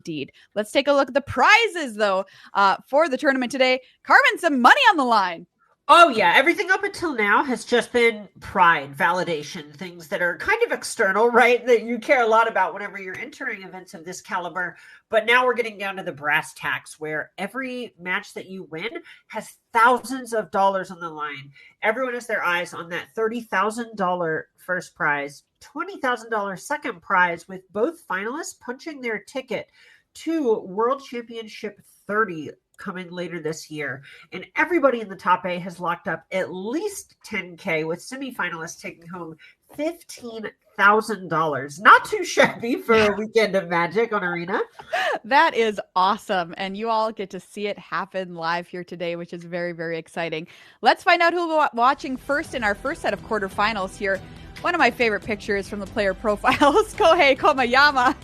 Indeed. Let's take a look at the prizes, though, for the tournament today. Carmen, some money on the line. Oh, yeah. Everything up until now has just been pride, validation, things that are kind of external, right? That you care a lot about whenever you're entering events of this caliber. But now we're getting down to the brass tacks where every match that you win has thousands of dollars on the line. Everyone has their eyes on that $30,000 first prize, $20,000 second prize, with both finalists punching their ticket to World Championship 30 coming later this year. And everybody in the top 8 has locked up at least $10K, with semifinalists taking home $15,000. Not too shabby for a weekend of Magic on Arena. That is awesome. And you all get to see it happen live here today, which is very, very exciting. Let's find out who we're watching first in our first set of quarterfinals here. One of my favorite pictures from the player profiles, Kohei Kohiyama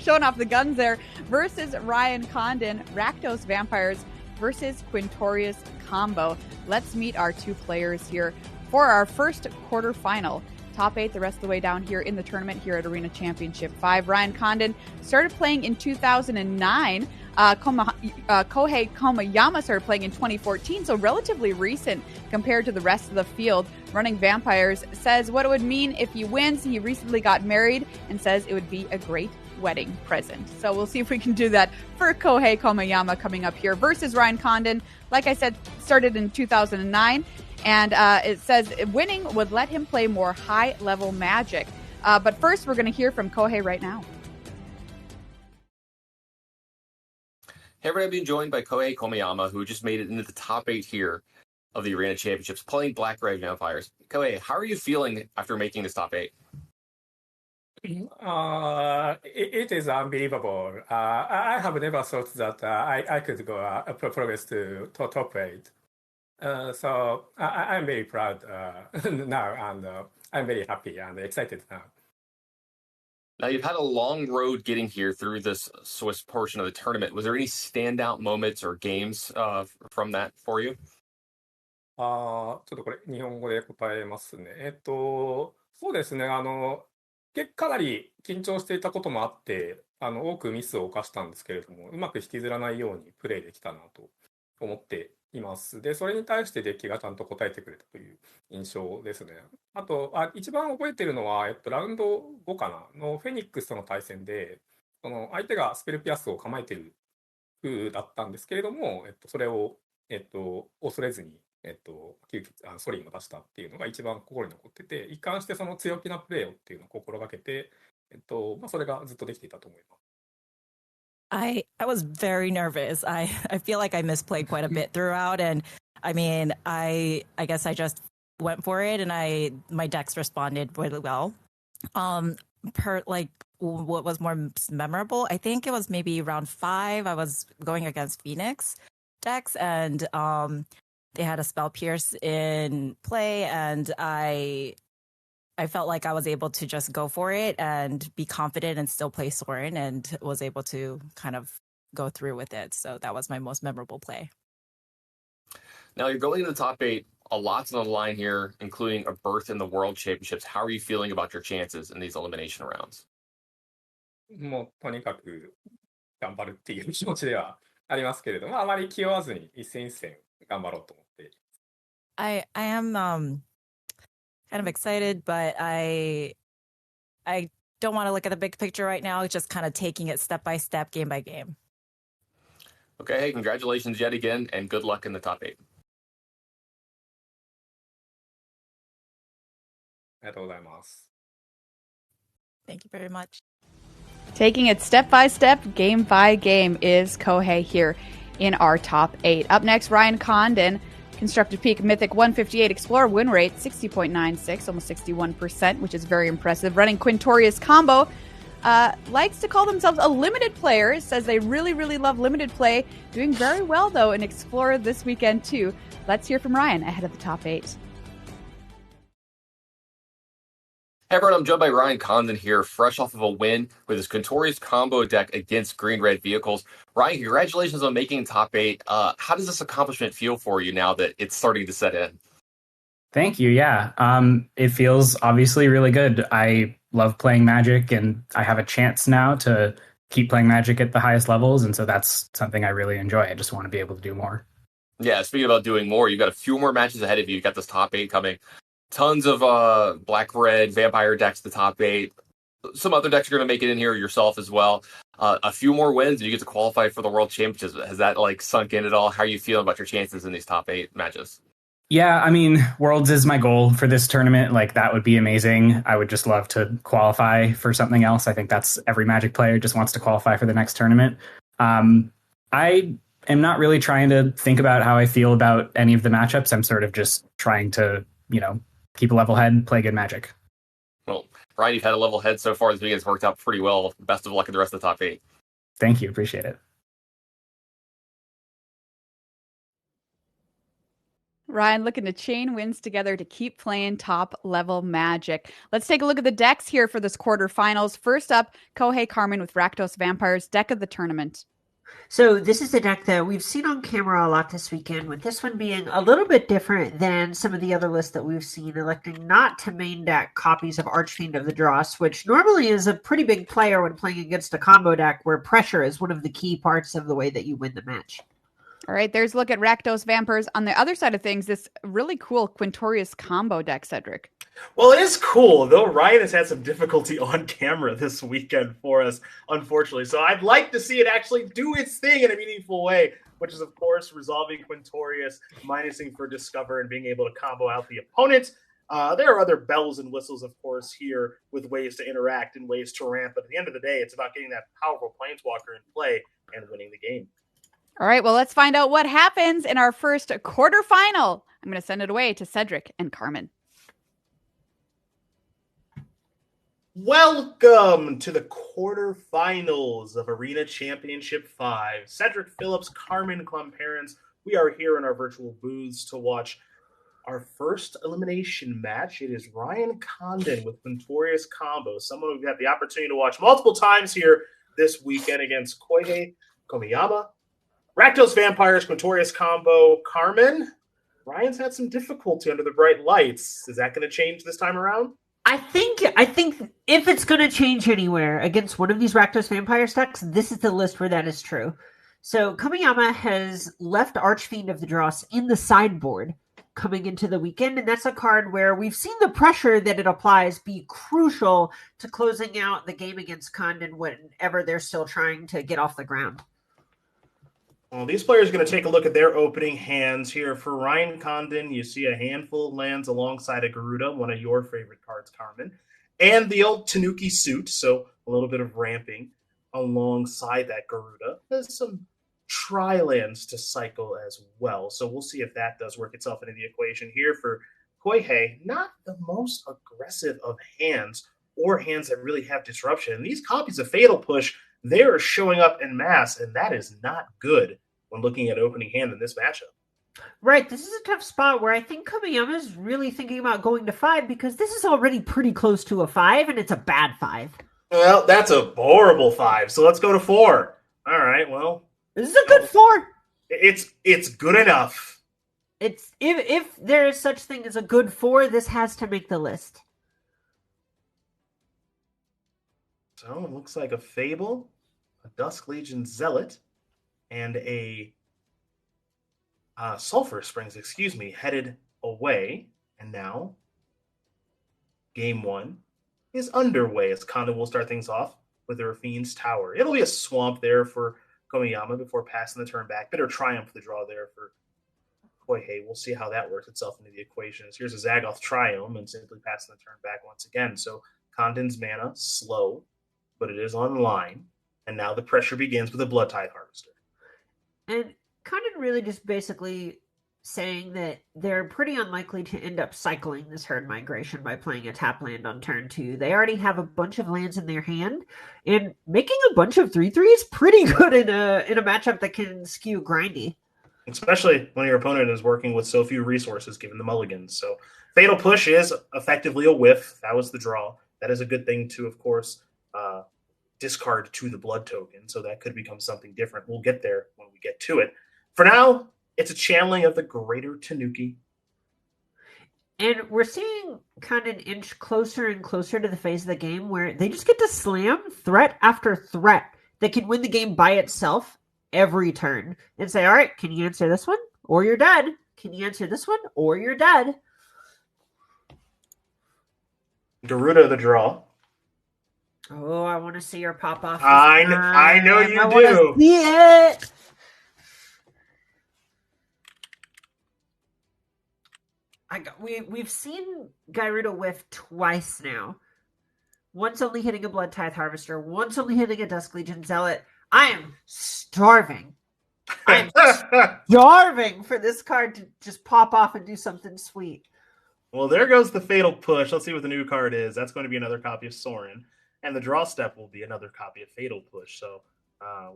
showing off the guns there, versus Ryan Condon, Rakdos Vampires versus Quintorius Combo. Let's meet our two players here for our first quarterfinal. Top 8 the rest of the way down here in the tournament here at Arena Championship 5. Ryan Condon started playing in 2009. Kohei Kohiyama started playing in 2014, so relatively recent compared to the rest of the field. Running Vampires says what it would mean if he wins. He recently got married and says it would be a great wedding present. So we'll see if we can do that for Kohei Kohiyama coming up here versus Ryan Condon. Like I said, started in 2009. And it says winning would let him play more high-level Magic. But first, we're going to hear from Kohei right now. Hey, everybody, I'm being joined by Kohei Kohiyama, who just made it into the top 8 here of the Arena Championships, playing Black Red Vampires. Kohei, how are you feeling after making this top 8? It is unbelievable. I have never thought that I could go progress to top 8. So I'm very proud now, and I'm very happy and excited now. Now, you've had a long road getting here through this Swiss portion of the tournament. Was there any standout moments or games from that for you? ちょっとこれ、日本語で答えますね。そうですね、かなり緊張していたこともあって、多くミスを犯したんですけれども、うまく引きずらないようにプレイできたなと思っています。で、それに対してデッキがちゃんと答えてくれたという印象ですね。あと、一番覚えてるのは、ラウンド5かなのフェニックスとの対戦で、相手がスペルピアスを構えてる風だったんですけれども、それを、恐れずに、ソリンを出したっていうのが一番心に残ってて、一貫してその強気なプレーをっていうのを心がけて、それがずっとできていたと思います。I was very nervous. I feel like I misplayed quite a bit throughout, and I mean, I guess I just went for it, and my decks responded really well. What was more memorable? I think it was maybe round 5. I was going against Phoenix decks, and they had a spell pierce in play, and I felt like I was able to just go for it and be confident and still play Sorin, and was able to kind of go through with it. So that was my most memorable play. Now you're going to the top 8. A lot's on the line here, including a berth in the World Championships. How are you feeling about your chances in these elimination rounds? もうとにかく頑張るっていう気持ちではありますけれども、あまり気負わずに一戦一戦頑張ろうと思って。I am kind of excited, but I don't want to look at the big picture right now. It's just kind of taking it step by step, game by game. Okay, hey, congratulations yet again, and good luck in the top 8. ありがとうございます。Thank you very much. Taking it step by step, game by game is Kohei here in our top 8. Up next, Ryan Condon. Constructed Peak Mythic 158 Explorer win rate 60.96, almost 61%, which is very impressive. Running Quintorius Combo. Likes to call themselves a limited player. Says they really, really love limited play. Doing very well, though, in Explorer this weekend, too. Let's hear from Ryan ahead of the top 8. Hey everyone, I'm joined by Ryan Condon here, fresh off of a win with his Quintorius combo deck against green-red vehicles. Ryan, congratulations on making top 8. How does this accomplishment feel for you now that it's starting to set in? Thank you, yeah. It feels obviously really good. I love playing Magic, and I have a chance now to keep playing Magic at the highest levels, and so that's something I really enjoy. I just want to be able to do more. Yeah, speaking about doing more, you've got a few more matches ahead of you. You've got this top 8 coming. Tons of black-red vampire decks, the top 8. Some other decks are going to make it in here yourself as well. A few more wins, and you get to qualify for the World Championships. Has that sunk in at all? How are you feeling about your chances in these top 8 matches? Yeah, I mean, Worlds is my goal for this tournament. That would be amazing. I would just love to qualify for something else. I think that's every Magic player just wants to qualify for the next tournament. I am not really trying to think about how I feel about any of the matchups. I'm sort of just trying to, keep a level head, play good Magic. Well, Ryan, you've had a level head so far. This weekend has worked out pretty well. Best of luck in the rest of the top 8. Thank you. Appreciate it. Ryan looking to chain wins together to keep playing top-level Magic. Let's take a look at the decks here for this quarterfinals. First up, Kohei Carmen with Rakdos Vampires, deck of the tournament. So this is a deck that we've seen on camera a lot this weekend, with this one being a little bit different than some of the other lists that we've seen, electing not to main deck copies of Archfiend of the Dross, which normally is a pretty big player when playing against a combo deck where pressure is one of the key parts of the way that you win the match. All right, there's a look at Rakdos Vampires. On the other side of things, this really cool Quintorius combo deck, Cedric. Well, it is cool, though Ryan has had some difficulty on camera this weekend for us, unfortunately. So I'd like to see it actually do its thing in a meaningful way, which is, of course, resolving Quintorius, minusing for Discover, and being able to combo out the opponent. There are other bells and whistles, of course, here with ways to interact and ways to ramp. But at the end of the day, it's about getting that powerful Planeswalker in play and winning the game. All right, well, let's find out what happens in our first quarterfinal. I'm going to send it away to Cedric and Carmen. Welcome to the quarterfinals of Arena Championship 5. Cedric Phillips, Carmen Klumperens. We are here in our virtual booths to watch our first elimination match. It is Ryan Condon with Quintorius Combo, someone we've had the opportunity to watch multiple times here this weekend against Kohei, Kohiyama, Rakdos Vampires, Quintorius Combo. Carmen, Ryan's had some difficulty under the bright lights. Is that going to change this time around? I think if it's going to change anywhere against one of these Rakdos Vampire decks, this is the list where that is true. So Kohiyama has left Archfiend of the Dross in the sideboard coming into the weekend, and that's a card where we've seen the pressure that it applies be crucial to closing out the game against Condon whenever they're still trying to get off the ground. Well, these players are going to take a look at their opening hands here. For Ryan Condon, you see a handful of lands alongside a Garuda, one of your favorite cards, Carmen, and the old Tanuki suit, so a little bit of ramping alongside that Garuda. There's some tri-lands to cycle as well, so we'll see if that does work itself into the equation here for Kohei. Not the most aggressive of hands, or hands that really have disruption. And these copies of Fatal Push, they are showing up en masse, and that is not good when looking at opening hand in this matchup. Right, this is a tough spot where I think Kohiyama is really thinking about going to 5 because this is already pretty close to a 5, and it's a bad 5. Well, that's a horrible 5, so let's go to 4. All right, well. This is a good 4. It's good enough. It's if there is such thing as a good 4, this has to make the list. So it looks like a Fable, a Dusk Legion Zealot, and a Sulfur Springs, headed away. And now, game 1 is underway as Condon will start things off with the Rafine's Tower. It'll be a swamp there for Kohiyama before passing the turn back. Bitter Triumph, the draw there for Kohei. We'll see how that works itself into the equations. Here's a Zagoth Triumph and simply passing the turn back once again. So Condon's mana, slow, but it is online. And now the pressure begins with a Blood Tide Harvester. And Condon really just basically saying that they're pretty unlikely to end up cycling this herd migration by playing a tap land on turn 2. They already have a bunch of lands in their hand, and making a bunch of 3/3 is pretty good in a matchup that can skew grindy. Especially when your opponent is working with so few resources given the mulligans. So Fatal Push is effectively a whiff. That was the draw. That is a good thing to, of course, discard to the blood token. So that could become something different. We'll get there when we get to it. For now, it's a channeling of the greater Tanuki. And we're seeing kind of inch closer and closer to the phase of the game where they just get to slam threat after threat that can win the game by itself every turn and say, all right, can you answer this one or you're dead? Can you answer this one or you're dead? Garuda the draw. Oh, I want to see her pop off. I know you I do. want to see it. We've seen Garuda whiff twice now. Once only hitting a Blood Tithe Harvester, once only hitting a Dusk Legion Zealot. I am starving. I'm starving for this card to just pop off and do something sweet. Well, there goes the Fatal Push. Let's see what the new card is. That's going to be another copy of Sorin. And the draw step will be another copy of Fatal Push. So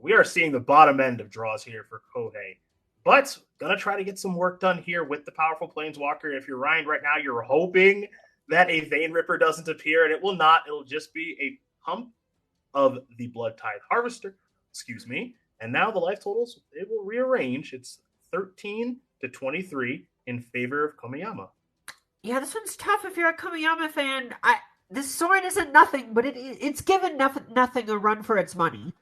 we are seeing the bottom end of draws here for Kohei. But going to try to get some work done here with the powerful Planeswalker. If you're Ryan right now, you're hoping that a Vein Ripper doesn't appear, and it will not. It'll just be a pump of the Blood Tithe Harvester. Excuse me. And now the life totals, it will rearrange. It's 13 to 23 in favor of Kohiyama. Yeah, this one's tough if you're a Kohiyama fan. This Sorin isn't nothing, but it's given nothing a run for its money.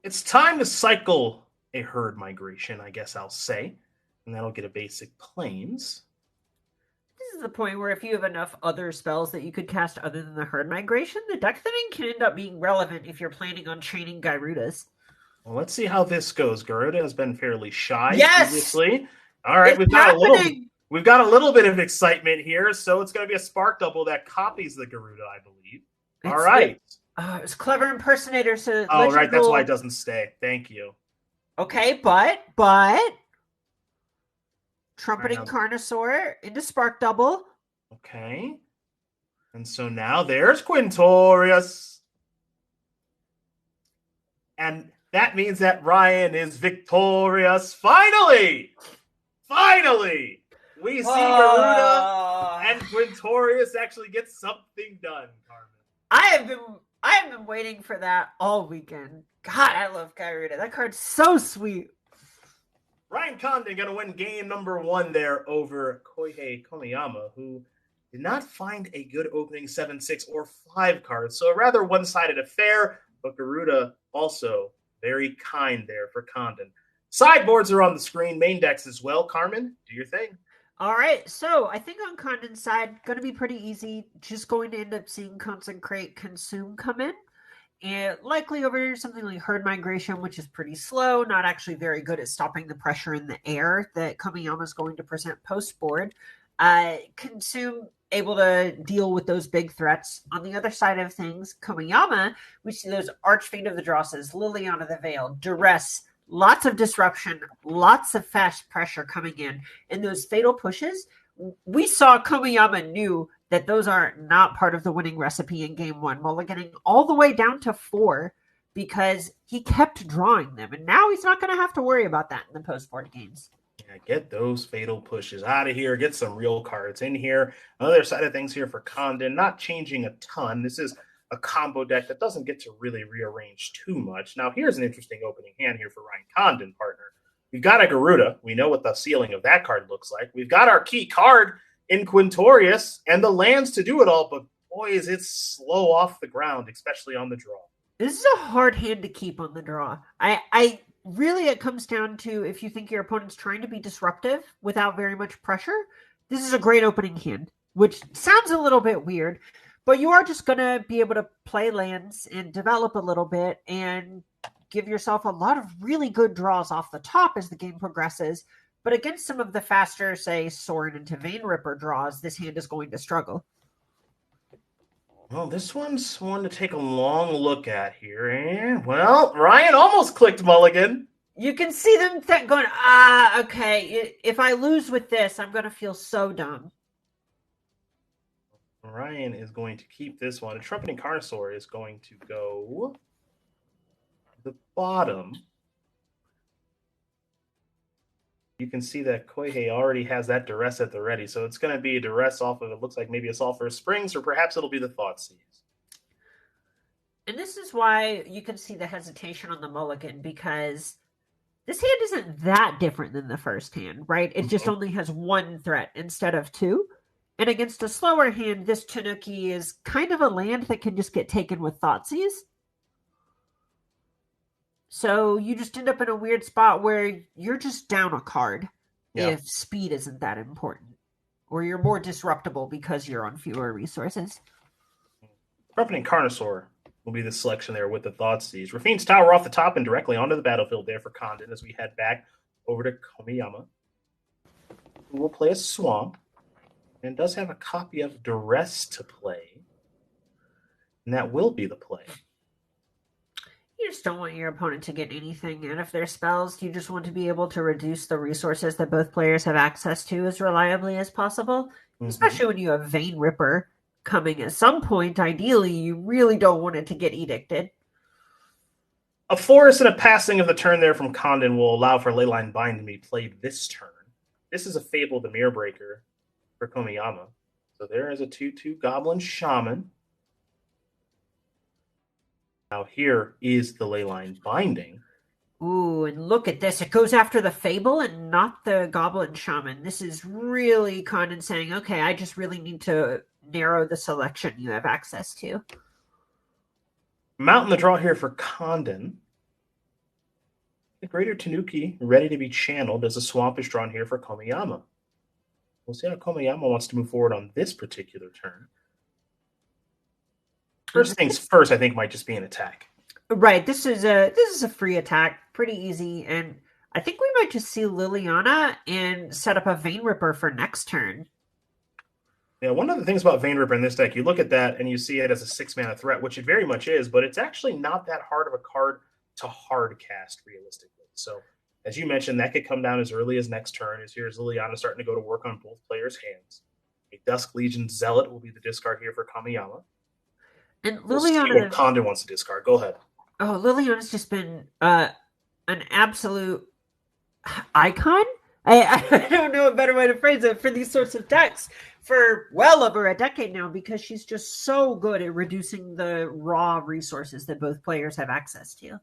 It's time to cycle a herd migration, I guess I'll say. And that'll get a basic planes. This is the point where if you have enough other spells that you could cast other than the herd migration, the deck thinning can end up being relevant if you're planning on chaining Gyrudas. Well, let's see how this goes. Garuda has been fairly shy Yes! previously. All right, we've got a little bit of excitement here, so it's going to be a spark double that copies the Garuda, I believe. All right. It was clever impersonator. So right, that's why it doesn't stay. Thank you. Okay, but Trumpeting Carnosaur into spark double. Okay. And so now there's Quintorius. And that means that Ryan is victorious. Finally! We see Garuda and Quintorius actually get something done, Carmen. I have been waiting for that all weekend. God, I love Garuda. That card's so sweet. Ryan Condon going to win game number 1 there over Kohei Kohiyama, who did not find a good opening 7, 6, or 5 card. So a rather one-sided affair, but Garuda also very kind there for Condon. Sideboards are on the screen, main decks as well. Carmen, do your thing. All right, so I think on Condon's side, going to be pretty easy. Just going to end up seeing Consecrate, Consume come in. And likely over something like Herd Migration, which is pretty slow, not actually very good at stopping the pressure in the air that Kamiyama is going to present post-board. Consume, able to deal with those big threats. On the other side of things, Kamiyama, we see those Archfiend of the Drosses, Liliana the Veil, Duress, lots of disruption, lots of fast pressure coming in. And those fatal pushes, we saw Kamiyama knew that those are not part of the winning recipe in game 1, mulliganing all the way down to 4 because he kept drawing them. And now he's not going to have to worry about that in the post-board games. Yeah, get those fatal pushes out of here. Get some real cards in here. Another side of things here for Condon, not changing a ton. This is a combo deck that doesn't get to really rearrange too much. Now, here's an interesting opening hand here for Ryan Condon, partner. We've got a Garuda. We know what the ceiling of that card looks like. We've got our key card in Quintorius and the lands to do it all, but boy, is it slow off the ground, especially on the draw. This is a hard hand to keep on the draw. I really, it comes down to if you think your opponent's trying to be disruptive without very much pressure, this is a great opening hand, which sounds a little bit weird, but you are just going to be able to play lands and develop a little bit and give yourself a lot of really good draws off the top as the game progresses. But against some of the faster, say, Sorin into Vein Ripper draws, this hand is going to struggle. Well, this one's one to take a long look at here. And, well, Ryan almost clicked mulligan. You can see them going, okay, if I lose with this, I'm going to feel so dumb. Ryan is going to keep this one. A Trumpeting Carnosaur is going to go to the bottom. You can see that Kohei already has that Duress at the ready. So it's going to be a Duress off of, it looks like maybe a Sulphurous Springs, or perhaps it'll be the Thoughtseize. And this is why you can see the hesitation on the mulligan, because this hand isn't that different than the first hand, right? It just only has 1 threat instead of 2. And against a slower hand, this Tanuki is kind of a land that can just get taken with Thoughtseize. So you just end up in a weird spot where you're just down a card if speed isn't that important. Or you're more disruptible because you're on fewer resources. Corrupting Carnosaur will be the selection there with the Thoughtseize. Rafine's Tower off the top and directly onto the battlefield there for Condon as we head back over to Kohiyama, who will play a Swamp and does have a copy of Duress to play. And that will be the play. You just don't want your opponent to get anything out of their spells. You just want to be able to reduce the resources that both players have access to as reliably as possible, especially when you have Vein Ripper coming at some point. Ideally, you really don't want it to get edicted. A forest and a passing of the turn there from Condon will allow for Leyline Bind to be played this turn. This is a Fable the Mirror Breaker for Kohiyama. So there is a 2/2 Goblin Shaman. Now here is the Leyline Binding. Ooh, and look at this. It goes after the Fable and not the Goblin Shaman. This is really Condon saying, okay, I just really need to narrow the selection you have access to. Mountain the draw here for Condon. The Greater Tanuki ready to be channeled as a Swamp is drawn here for Kohiyama. We'll see how Kohiyama wants to move forward on this particular turn. First things first, I think, might just be an attack. Right. This is a free attack. Pretty easy. And I think we might just see Liliana and set up a Vein Ripper for next turn. Yeah, one of the things about Vein Ripper in this deck, you look at that and you see it as a 6-mana threat, which it very much is, but it's actually not that hard of a card to hard cast realistically. So, as you mentioned, that could come down as early as next turn. As here's Liliana starting to go to work on both players' hands. A Dusk Legion Zealot will be the discard here for Kohiyama. And Liliana, Condon wants to discard. Go ahead. Oh, Liliana's just been an absolute icon. I don't know a better way to phrase it for these sorts of decks for well over a decade now, because she's just so good at reducing the raw resources that both players have access to.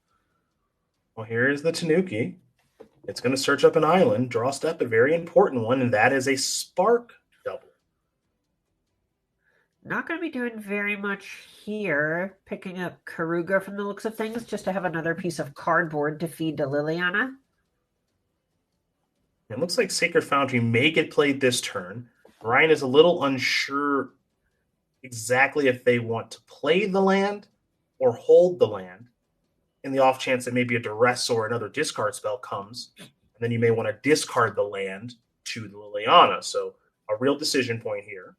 Well, here is the Tanuki. It's going to search up an island, draw step, a very important one, and that is a Spark double. Not going to be doing very much here. Picking up Karuga from the looks of things, just to have another piece of cardboard to feed to Liliana. It looks like Sacred Foundry may get played this turn. Ryan is a little unsure exactly if they want to play the land or hold the land, in the off chance that maybe a Duress or another discard spell comes, and then you may want to discard the land to the Liliana. So a real decision point here.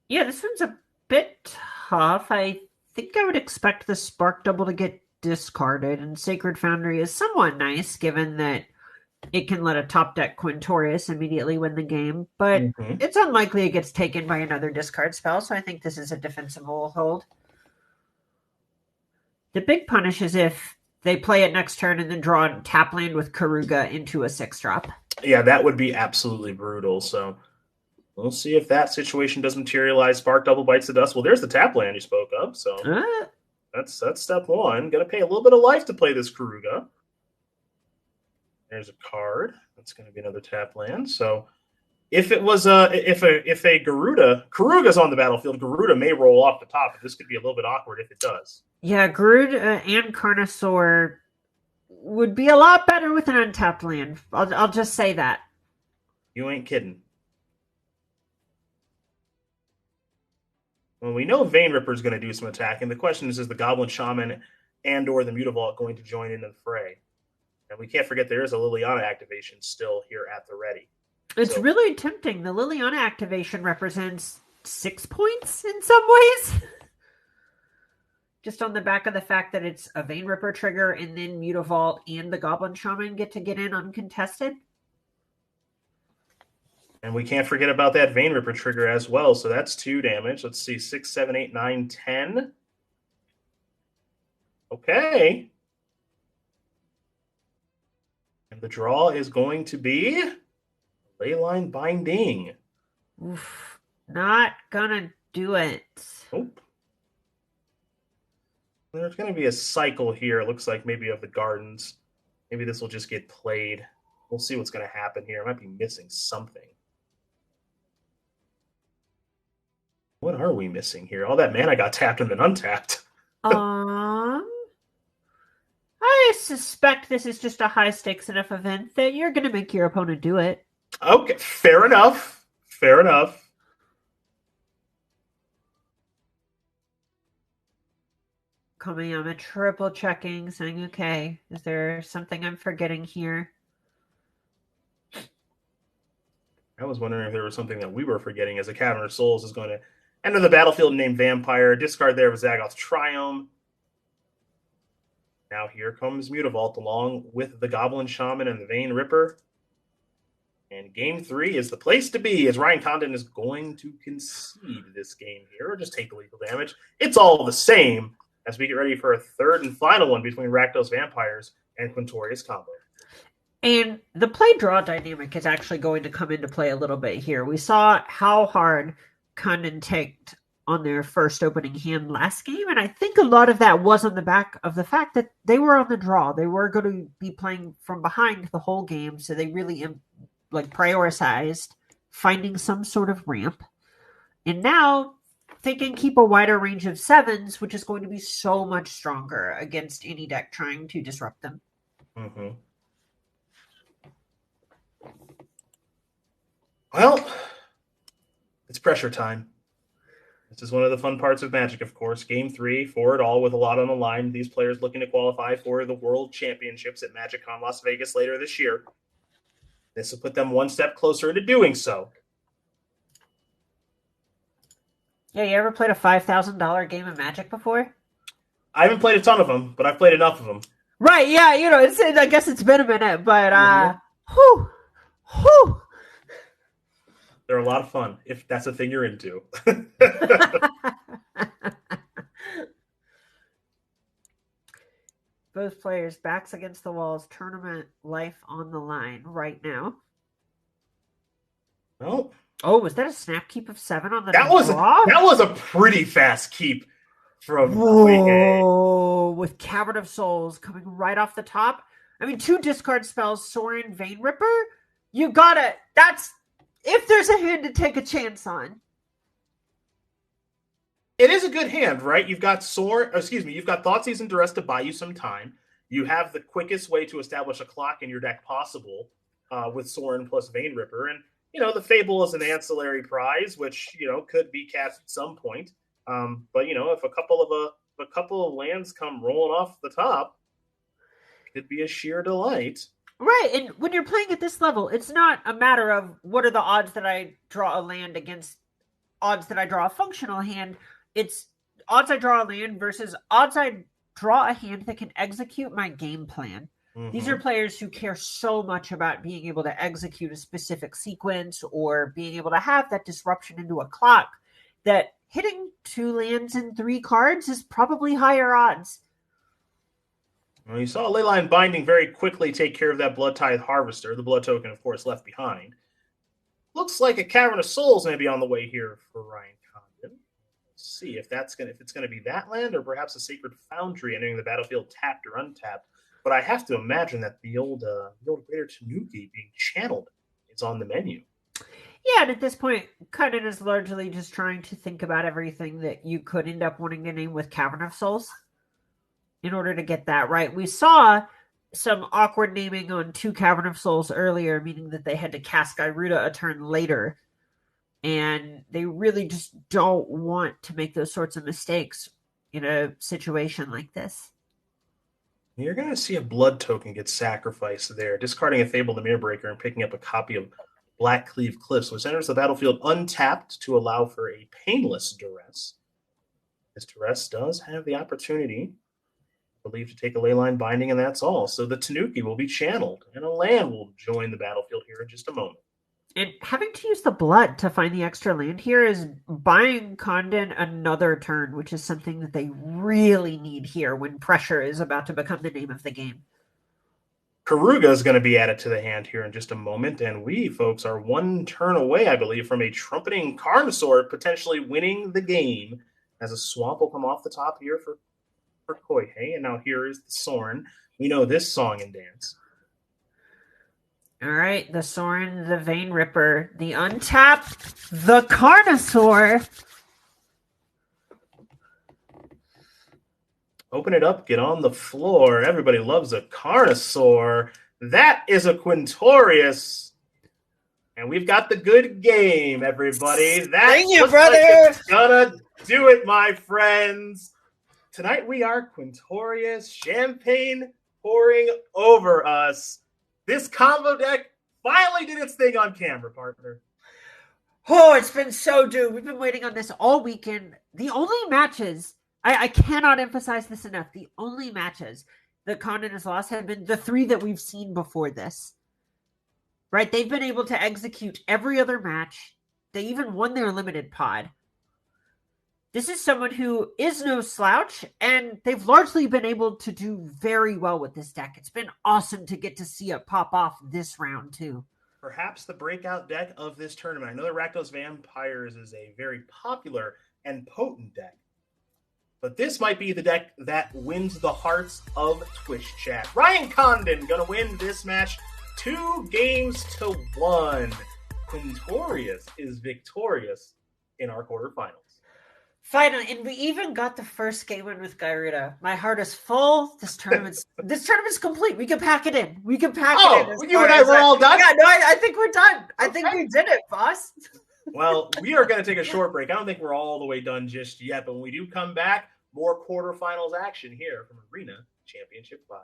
Yeah, this one's a bit tough. I think I would expect the Spark Double to get discarded, and Sacred Foundry is somewhat nice, given that it can let a top deck Quintorius immediately win the game, but it's unlikely it gets taken by another discard spell, so I think this is a defensible hold. The big punish is if they play it next turn and then draw a tap land with Karuga into a 6-drop. Yeah, that would be absolutely brutal, so we'll see if that situation does materialize. Spark Double bites the dust. Well, there's the tap land you spoke of, so that's step one. Got to pay a little bit of life to play this Karuga. There's a card. That's going to be another tap land. So if it was if a Karuga's on the battlefield, Garuda may roll off the top, and this could be a little bit awkward if it does. Yeah, Garuda and Carnosaur would be a lot better with an untapped land. I'll just say that. You ain't kidding. Well, we know Vein Ripper is going to do some attacking. The question is the Goblin Shaman and or the Mutavault going to join in the fray? And we can't forget there is a Liliana activation still here at the ready. It's really tempting. The Liliana activation represents 6 points in some ways. Just on the back of the fact that it's a Vein Ripper trigger and then Mutavault and the Goblin Shaman get to get in uncontested. And we can't forget about that Vein Ripper trigger as well. So that's 2 damage. Let's see, 6, 7, 8, 9, 10. Okay. And the draw is going to be Leyline Binding. Oof. Not gonna do it. Nope. There's going to be a cycle here, it looks like, maybe of the Gardens. Maybe this will just get played. We'll see what's going to happen here. I might be missing something. What are we missing here? All that mana got tapped and then untapped. I suspect this is just a high stakes enough event that you're going to make your opponent do it. Okay, fair enough. Fair enough. Kohiyama triple checking, saying, okay, is there something I'm forgetting here? I was wondering if there was something that we were forgetting, as a Cavern of Souls is going to enter the battlefield named Vampire. Discard there of Zagoth's Triome. Now here comes Mutavault along with the Goblin Shaman and the Vein Ripper. And game 3 is the place to be, as Ryan Condon is going to concede this game here, or just take the lethal damage. It's all the same as we get ready for a third and final one between Rakdos Vampires and Quintorius Combo. And the play-draw dynamic is actually going to come into play a little bit here. We saw how hard Condon tanked on their first opening hand last game, and I think a lot of that was on the back of the fact that they were on the draw. They were going to be playing from behind the whole game, so they really prioritized finding some sort of ramp. And now they can keep a wider range of 7s, which is going to be so much stronger against any deck trying to disrupt them. Mm-hmm. Well, it's pressure time. This is one of the fun parts of Magic, of course. Game 3, for it all, with a lot on the line. These players looking to qualify for the World Championships at MagicCon Las Vegas later this year. This will put them one step closer into doing so. Yeah, you ever played a $5,000 game of Magic before? I haven't played a ton of them, but I've played enough of them. Right, yeah, I guess it's been a minute, but whew. They're a lot of fun, if that's a thing you're into. Both players backs against the walls, tournament life on the line right now. Well, was that a snap keep of 7 on the that draw? That was a pretty fast keep from Kohei. With Cavern of Souls coming right off the top. I mean, 2 discard spells, Sorin, Vein Ripper. You gotta, that's, if there's a hand to take a chance on. It is a good hand, right? You've got you've got Thoughtseize and Duress to buy you some time. You have the quickest way to establish a clock in your deck possible with Sorin plus Vein Ripper. And, the Fable is an ancillary prize, which, could be cast at some point. But, if a couple of lands come rolling off the top, it could be a sheer delight. Right, and when you're playing at this level, it's not a matter of what are the odds that I draw a land against odds that I draw a functional hand. It's odds I draw a land versus odds I draw a hand that can execute my game plan. Mm-hmm. These are players who care so much about being able to execute a specific sequence or being able to have that disruption into a clock that hitting 2 lands and 3 cards is probably higher odds. Well, you saw Leyline Binding very quickly take care of that Blood Tithe Harvester, the blood token, of course, left behind. Looks like a Cavern of Souls may be on the way here for Ryan Condon. Let's see if it's gonna be that land or perhaps a Sacred Foundry entering the battlefield tapped or untapped. But I have to imagine that the old Greater Tanuki being channeled is on the menu. Yeah, and at this point, Condon is largely just trying to think about everything that you could end up wanting to name with Cavern of Souls in order to get that right. We saw some awkward naming on 2 Cavern of Souls earlier, meaning that they had to cast Gyruda a turn later. And they really just don't want to make those sorts of mistakes in a situation like this. You're going to see a blood token get sacrificed there, discarding a Fable the Mirrorbreaker and picking up a copy of Blackcleave Cliffs, which enters the battlefield untapped to allow for a painless Duress. This Duress does have the opportunity, I believe, to take a Leyline Binding, and that's all. So the Tanuki will be channeled, and a land will join the battlefield here in just a moment. And having to use the blood to find the extra land here is buying Condon another turn, which is something that they really need here when pressure is about to become the name of the game. Karuga is going to be added to the hand here in just a moment, and we, folks, are 1 turn away, I believe, from a trumpeting Carnosaur potentially winning the game, as a swamp will come off the top here for Kohei. And now here is the Sorin. We know this song and dance. All right, the Sorin, the Vein Ripper, the untap, the Carnosaur. Open it up, get on the floor. Everybody loves a Carnosaur. That is a Quintorius. And we've got the good game, everybody. That Bring it, looks brother. like it's gonna do it, my friends. Tonight we are Quintorius, champagne pouring over us. This combo deck finally did its thing on camera, partner. Oh, it's been so due. We've been waiting on this all weekend. The only matches, I cannot emphasize this enough, the only matches that Condon has lost have been the 3 that we've seen before this. Right? They've been able to execute every other match. They even won their limited pod. This is someone who is no slouch, and they've largely been able to do very well with this deck. It's been awesome to get to see it pop off this round, too. Perhaps the breakout deck of this tournament. I know that Rakdos Vampires is a very popular and potent deck, but this might be the deck that wins the hearts of Twitch chat. Ryan Condon gonna win this match 2-1. Quintorius is victorious in our quarterfinals. Finally, and we even got the first game win with Garuda. My heart is full. This tournament's complete. We can pack it in. We can pack it in. You and I were all done? Yeah, no, I think we're done. I think we did it, boss. Well, we are going to take a short break. I don't think we're all the way done just yet, but when we do come back, more quarterfinals action here from Arena Championship 5.